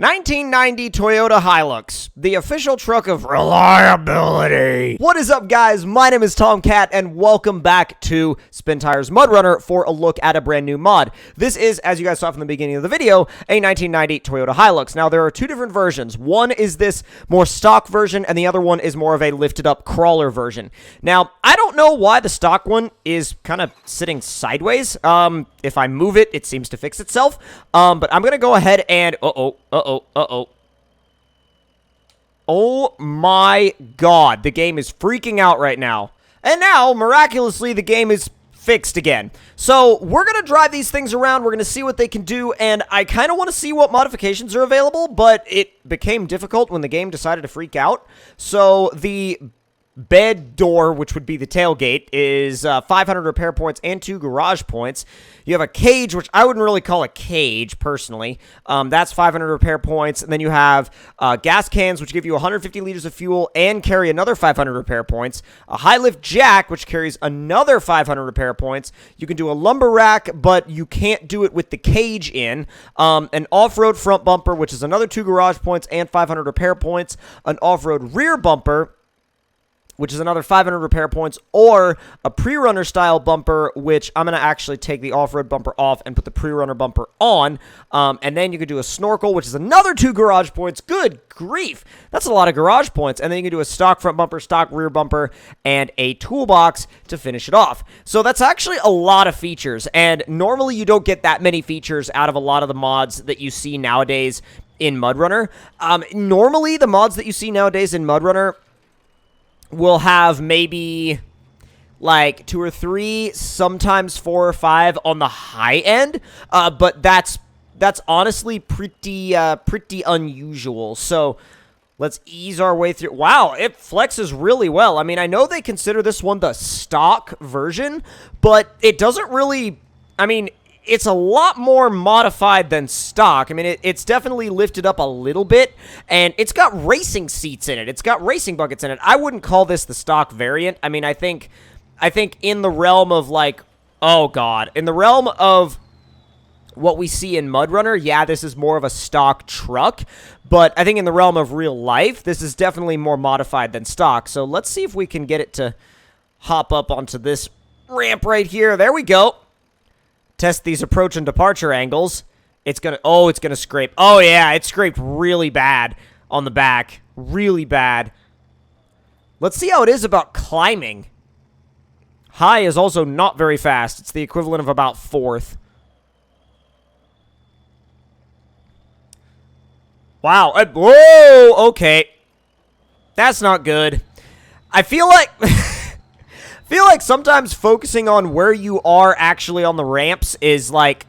1990 Toyota Hilux, the official truck of reliability. What is up, guys? My name is Tomcat, and welcome back to SpinTires MudRunner for a look at a brand new mod. This is, as you guys saw from the beginning of the video, a 1990 Toyota Hilux. Now, there are two different versions. One is this more stock version, and the other one is more of a lifted-up crawler version. Now, I don't know why the stock one is kind of sitting sideways. If I move it, it seems to fix itself. But I'm going to go ahead and... Oh my god, the game is freaking out right now. And now, miraculously, the game is fixed again. So, we're going to drive these things around, we're going to see what they can do, and I kind of want to see what modifications are available, but it became difficult when the game decided to freak out. So, the bed door, which would be the tailgate, is 500 repair points and 2 garage points. You have a cage, which I wouldn't really call a cage, personally. That's 500 repair points. And then you have gas cans, which give you 150 liters of fuel and carry another 500 repair points. A high-lift jack, which carries another 500 repair points. You can do a lumber rack, but you can't do it with the cage in. An off-road front bumper, which is another 2 garage points and 500 repair points. An off-road rear bumper, which is another 500 repair points, or a pre-runner style bumper, which I'm going to actually take the off-road bumper off and put the pre-runner bumper on. And then you can do a snorkel, which is another 2 garage points. Good grief. That's a lot of garage points. And then you can do a stock front bumper, stock rear bumper, and a toolbox to finish it off. So that's actually a lot of features. And normally you don't get that many features out of a lot of the mods that you see nowadays in MudRunner. Normally the mods that you see nowadays in MudRunner will have maybe like 2 or 3, sometimes 4 or 5 on the high end, but that's honestly pretty unusual. So let's ease our way through. Wow, it flexes really well. I mean, I know they consider this one the stock version, but it doesn't really, I mean, it's a lot more modified than stock. I mean, it's definitely lifted up a little bit, and it's got racing seats in it. It's got racing buckets in it. I wouldn't call this the stock variant. I mean, I think in the realm of, like, oh god, in the realm of what we see in MudRunner, yeah, this is more of a stock truck, but I think in the realm of real life, this is definitely more modified than stock. So let's see if we can get it to hop up onto this ramp right here. There we go. Test these approach and departure angles. It's gonna scrape. Oh yeah, it scraped really bad on the back. Really bad. Let's see how it is about climbing. High is also not very fast. It's the equivalent of about 4th. Wow. Whoa, okay. That's not good. I feel like sometimes focusing on where you are actually on the ramps is like,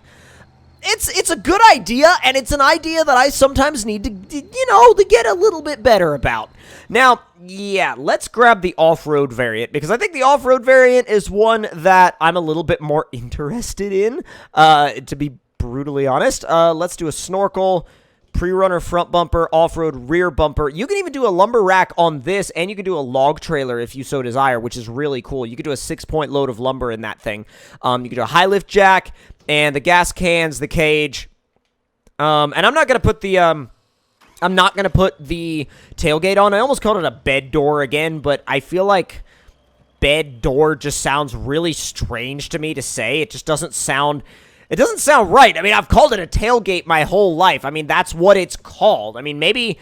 it's a good idea, and it's an idea that I sometimes need to, you know, to get a little bit better about. Now, yeah, let's grab the off-road variant, because I think the off-road variant is one that I'm a little bit more interested in, to be brutally honest. Let's do a snorkel, pre-runner front bumper, off-road rear bumper. You can even do a lumber rack on this, and you can do a log trailer if you so desire, which is really cool. You could do a 6-point load of lumber in that thing. You could do a high-lift jack, and the gas cans, the cage. And I'm not going to put the... I'm not going to put the tailgate on. I almost called it a bed door again, but I feel like bed door just sounds really strange to me to say. It just doesn't sound... It doesn't sound right. I mean, I've called it a tailgate my whole life. I mean, that's what it's called. I mean, maybe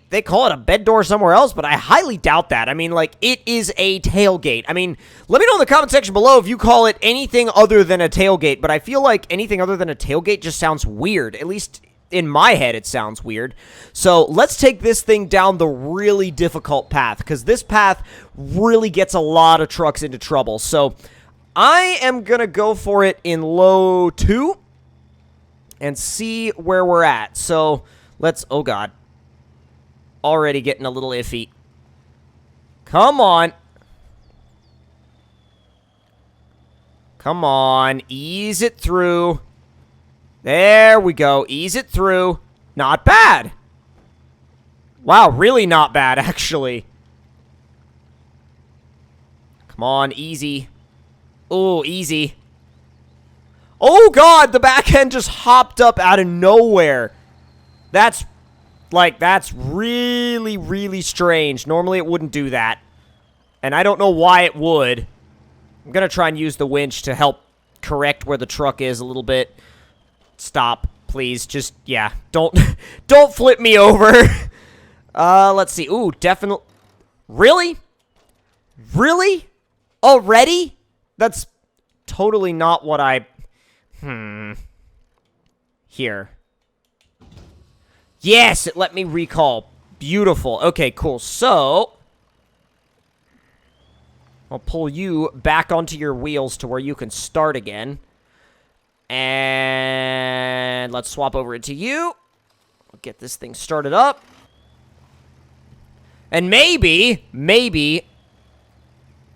they call it a bed door somewhere else, but I highly doubt that. I mean, like, it is a tailgate. I mean, let me know in the comment section below if you call it anything other than a tailgate, but I feel like anything other than a tailgate just sounds weird. At least in my head, it sounds weird. So let's take this thing down the really difficult path, because this path really gets a lot of trucks into trouble. So I am going to go for it in low 2 and see where we're at. So let's, oh god, already getting a little iffy. Come on. Come on, ease it through. There we go, ease it through. Not bad. Wow, really not bad, actually. Come on, easy. Oh, easy. Oh, God, the back end just hopped up out of nowhere. That's really, really strange. Normally it wouldn't do that. And I don't know why it would. I'm going to try and use the winch to help correct where the truck is a little bit. Stop, please. Just, yeah. Don't flip me over. Let's see. Ooh, definitely. Really? Really? Already? That's totally not what I... Here. Yes, it let me recall. Beautiful. Okay, cool. So, I'll pull you back onto your wheels to where you can start again. And let's swap over into you. I'll get this thing started up. And maybe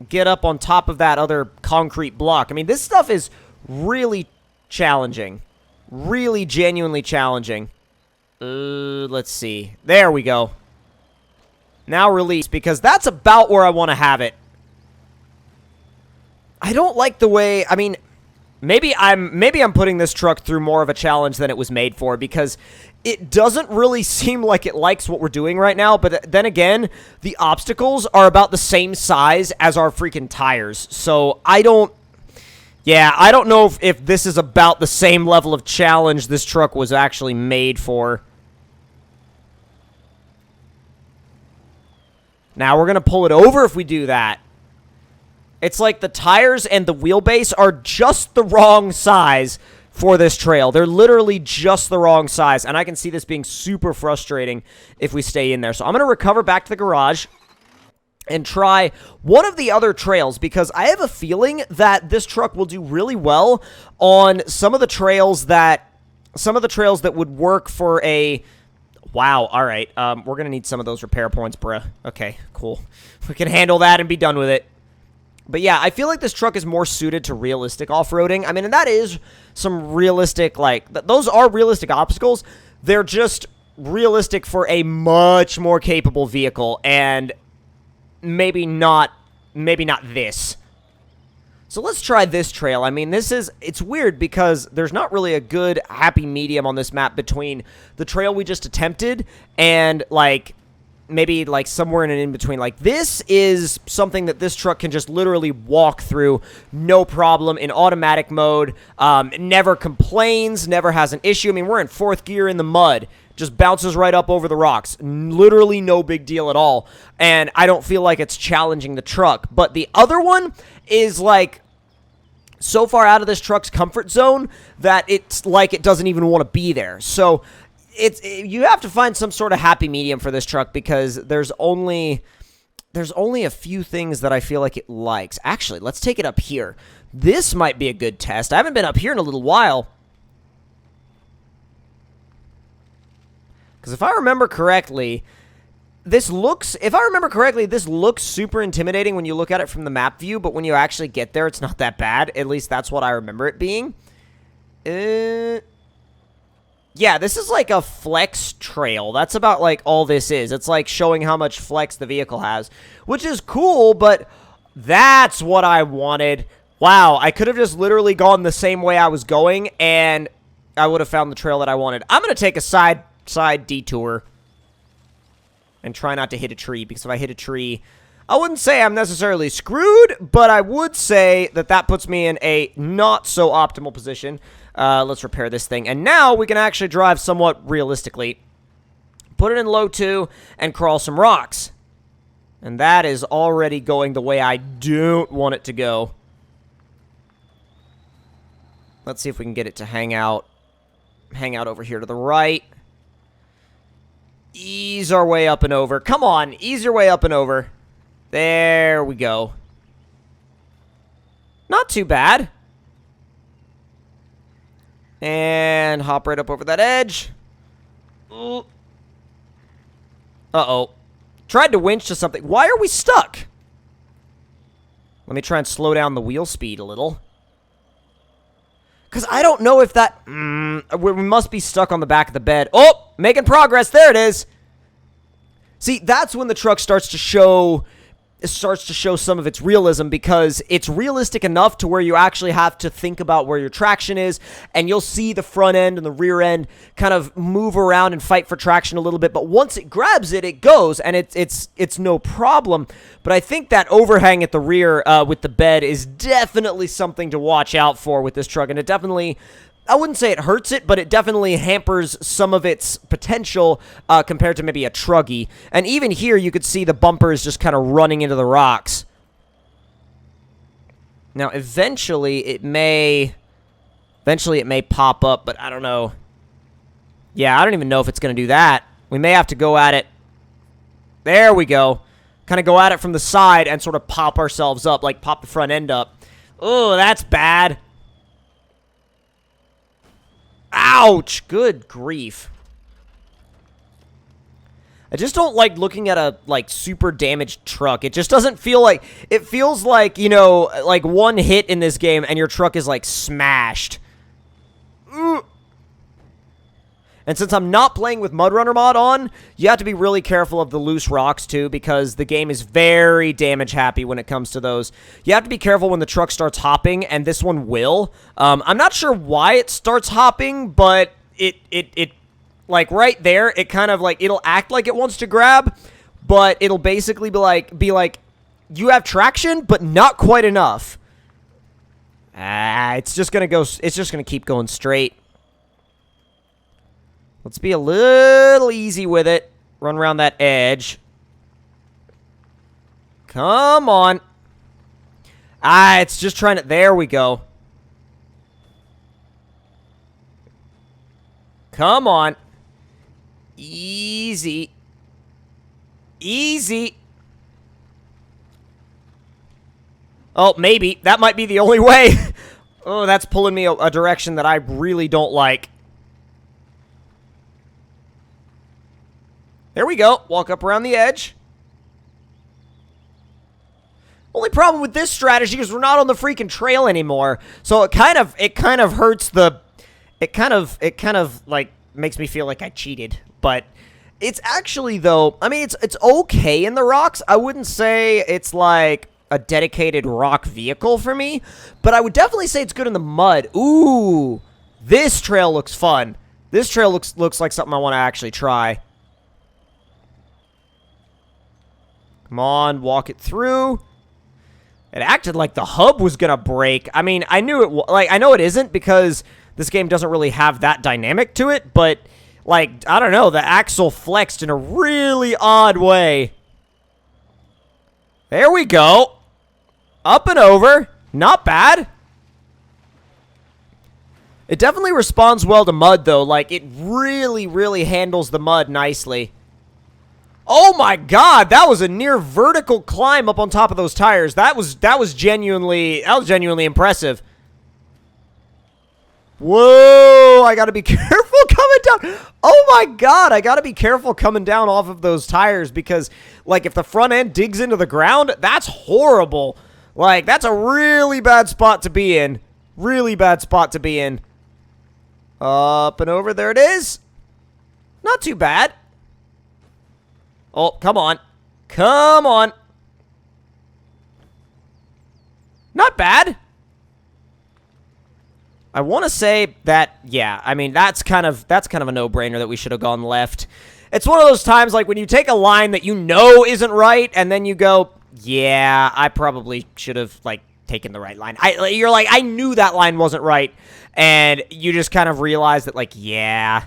get up on top of that other concrete block. I mean, this stuff is really challenging. Really genuinely challenging. Let's see. There we go. Now release, because that's about where I want to have it. I don't like the way, I mean, maybe I'm putting this truck through more of a challenge than it was made for, because it doesn't really seem like it likes what we're doing right now, but then again, the obstacles are about the same size as our freaking tires, so I don't know if this is about the same level of challenge this truck was actually made for. Now we're going to pull it over if we do that. It's like the tires and the wheelbase are just the wrong size for this trail. They're literally just the wrong size, and I can see this being super frustrating if we stay in there. So I'm going to recover back to the garage and try one of the other trails, because I have a feeling that this truck will do really well on some of the trails that would work for a... Wow, alright, we're gonna need some of those repair points, bruh. Okay, cool. We can handle that and be done with it. But yeah, I feel like this truck is more suited to realistic off-roading. I mean, and that is some realistic, like, those are realistic obstacles. They're just realistic for a much more capable vehicle, and maybe not this. So let's try this trail. I mean, it's weird because there's not really a good happy medium on this map between the trail we just attempted and, like, maybe, like, somewhere in between. Like, this is something that this truck can just literally walk through, no problem, in automatic mode, never complains, never has an issue. I mean, we're in 4th gear in the mud. Just bounces right up over the rocks. Literally no big deal at all. And I don't feel like it's challenging the truck. But the other one is, like, so far out of this truck's comfort zone that it's like it doesn't even want to be there. So you have to find some sort of happy medium for this truck, because there's only a few things that I feel like it likes. Actually, let's take it up here. This might be a good test. I haven't been up here in a little while. Because if I remember correctly, this looks super intimidating when you look at it from the map view, but when you actually get there, it's not that bad. At least that's what I remember it being. Yeah, this is like a flex trail. That's about, like, all this is. It's like showing how much flex the vehicle has, which is cool, but that's what I wanted. Wow, I could have just literally gone the same way I was going, and I would have found the trail that I wanted. I'm going to take a side detour and try not to hit a tree, because if I hit a tree, I wouldn't say I'm necessarily screwed, but I would say that puts me in a not so optimal position. Let's repair this thing, and now we can actually drive somewhat realistically. Put it in low 2 and crawl some rocks, and that is already going the way I don't want it to go. Let's see if we can get it to hang out over here to the right. Ease our way up and over. Come on, ease your way up and over. There we go. Not too bad. And hop right up over that edge. Uh-oh. Tried to winch to something. Why are we stuck? Let me try and slow down the wheel speed a little. Because I don't know if that... we must be stuck on the back of the bed. Oh! Making progress. There it is. See, that's when the truck starts to show starts to show some of its realism, because it's realistic enough to where you actually have to think about where your traction is, and you'll see the front end and the rear end kind of move around and fight for traction a little bit, but once it grabs it, it goes, and it's no problem. But I think that overhang at the rear with the bed is definitely something to watch out for with this truck, and it definitely, I wouldn't say it hurts it, but it definitely hampers some of its potential compared to maybe a Truggy. And even here, you could see the bumper is just kind of running into the rocks. Now, eventually it may pop up, but I don't know. Yeah, I don't even know if it's going to do that. We may have to go at it. There we go. Kind of go at it from the side and sort of pop ourselves up, like pop the front end up. Oh, that's bad. Ouch! Good grief. I just don't like looking at a, like, super damaged truck. It just doesn't feel like... It feels like, you know, like one hit in this game and your truck is, like, smashed. And since I'm not playing with MudRunner mod on, you have to be really careful of the loose rocks, too, because the game is very damage-happy when it comes to those. You have to be careful when the truck starts hopping, and this one will. I'm not sure why it starts hopping, but it like, right there, it kind of, like, it'll act like it wants to grab, but it'll basically be like, you have traction, but not quite enough. It's just gonna keep going straight. Let's be a little easy with it. Run around that edge. Come on. It's just trying to... There we go. Come on. Easy. Easy. Oh, maybe. That might be the only way. Oh, that's pulling me a direction that I really don't like. There we go. Walk up around the edge. Only problem with this strategy is we're not on the freaking trail anymore. So it kind of hurts the... It kind of like makes me feel like I cheated. But it's actually, though, I mean, it's okay in the rocks. I wouldn't say it's like a dedicated rock vehicle for me, but I would definitely say it's good in the mud. Ooh, this trail looks fun. This trail looks like something I want to actually try. Come on, walk it through. It acted like the hub was gonna break. I mean, I knew it. Like, I know it isn't because this game doesn't really have that dynamic to it. But, like, I don't know. The axle flexed in a really odd way. There we go. Up and over. Not bad. It definitely responds well to mud, though. Like, it really, really handles the mud nicely. Oh my god, that was a near vertical climb up on top of those tires. That was genuinely impressive. Whoa, I gotta be careful coming down. Oh my god, I gotta be careful coming down off of those tires because, like, if the front end digs into the ground, that's horrible. Like, that's a really bad spot to be in. Really bad spot to be in. Up and over, there it is. Not too bad. Oh, come on. Come on. Not bad. I want to say that, yeah, I mean, that's kind of a no-brainer that we should have gone left. It's one of those times, like, when you take a line that you know isn't right, and then you go, yeah, I probably should have, like, taken the right line. You're like, I knew that line wasn't right, and you just kind of realize that, like, yeah,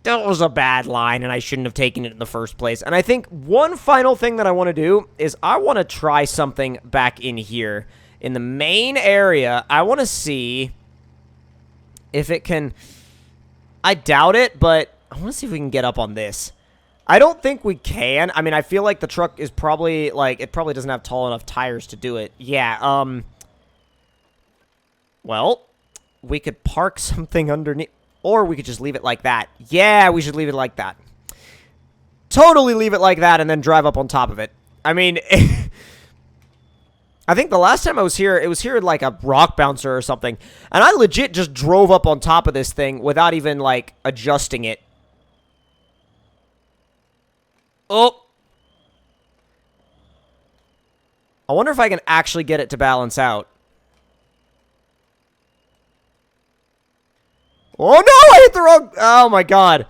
that was a bad line, and I shouldn't have taken it in the first place. And I think one final thing that I want to do is I want to try something back in here. In the main area, I want to see if it can... I doubt it, but I want to see if we can get up on this. I don't think we can. I mean, I feel like the truck is probably, like, it probably doesn't have tall enough tires to do it. Yeah, well, we could park something underneath... Or we could just leave it like that. Yeah, we should leave it like that. Totally leave it like that and then drive up on top of it. I mean, I think the last time I was here, it was here like a rock bouncer or something. And I legit just drove up on top of this thing without even, like, adjusting it. Oh. I wonder if I can actually get it to balance out. Oh, no! I hit the wrong... Oh, my God.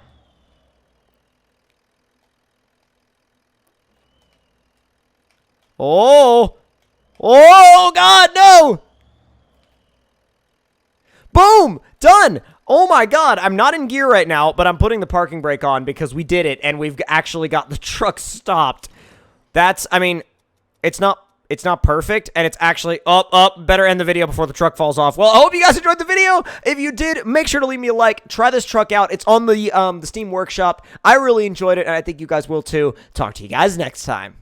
Oh! Oh, God, no! Boom! Done! Oh, my God. I'm not in gear right now, but I'm putting the parking brake on because we did it, and we've actually got the truck stopped. That's... I mean, it's not perfect, and it's actually... better end the video before the truck falls off. Well, I hope you guys enjoyed the video. If you did, make sure to leave me a like. Try this truck out. It's on the Steam Workshop. I really enjoyed it, and I think you guys will too. Talk to you guys next time.